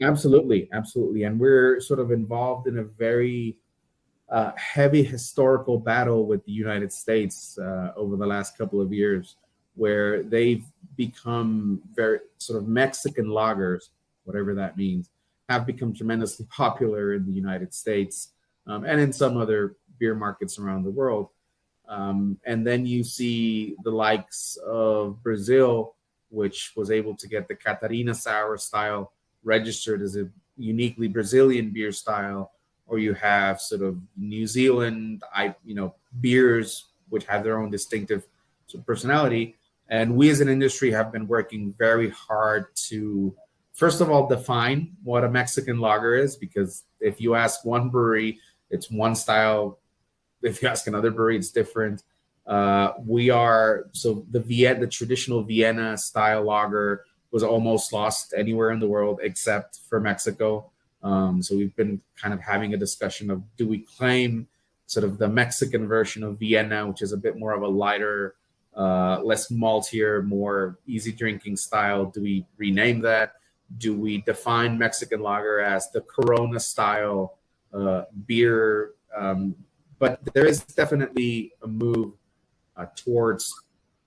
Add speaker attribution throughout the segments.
Speaker 1: Absolutely, absolutely. And we're sort of involved in a very heavy historical battle with the United States over the last couple of years, where they've become very sort of Mexican lagers, whatever that means, have become tremendously popular in the United States and in some other beer markets around the world. And then you see the likes of Brazil, which was able to get the Catarina sour style registered as a uniquely Brazilian beer style, or you have sort of New Zealand, beers which have their own distinctive sort of personality. And we as an industry have been working very hard to, first of all, define what a Mexican lager is, because if you ask one brewery, it's one style. If you ask another brewery, it's different. We are so the traditional Vienna style lager was almost lost anywhere in the world except for Mexico. So we've been kind of having a discussion of, do we claim sort of the Mexican version of Vienna, which is a bit more of a lighter, less maltier, more easy drinking style? Do we rename that? Do we define Mexican lager as the Corona style beer? But there is definitely a move towards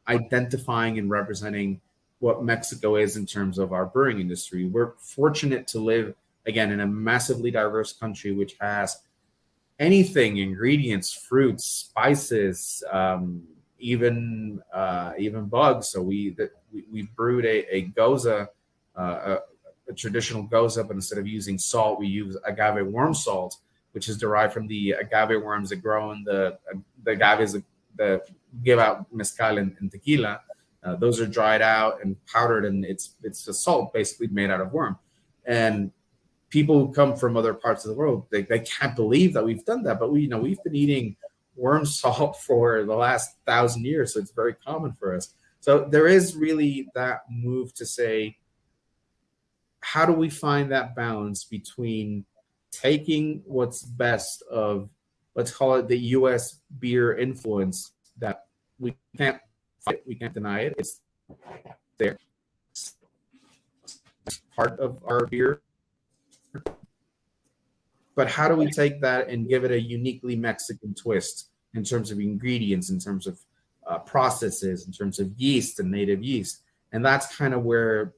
Speaker 1: identifying and representing what Mexico is in terms of our brewing industry. We're fortunate to live, again, in a massively diverse country, which has anything, ingredients, fruits, spices, even bugs. So we brewed a goza, a traditional goza, but instead of using salt, we use agave worm salt, which is derived from the agave worms that grow in the agaves that give out mezcal and tequila. Those are dried out and powdered, and it's a salt basically made out of worm. And people who come from other parts of the world, they can't believe that we've done that. But we've been eating worm salt for the last 1,000 years, so it's very common for us. So there is really that move to say, how do we find that balance between taking what's best of, let's call it the U.S. beer influence that we can't fight, we can't deny it. It's there. It's part of our beer. But how do we take that and give it a uniquely Mexican twist in terms of ingredients, in terms of processes, in terms of yeast and native yeast? And that's kind of where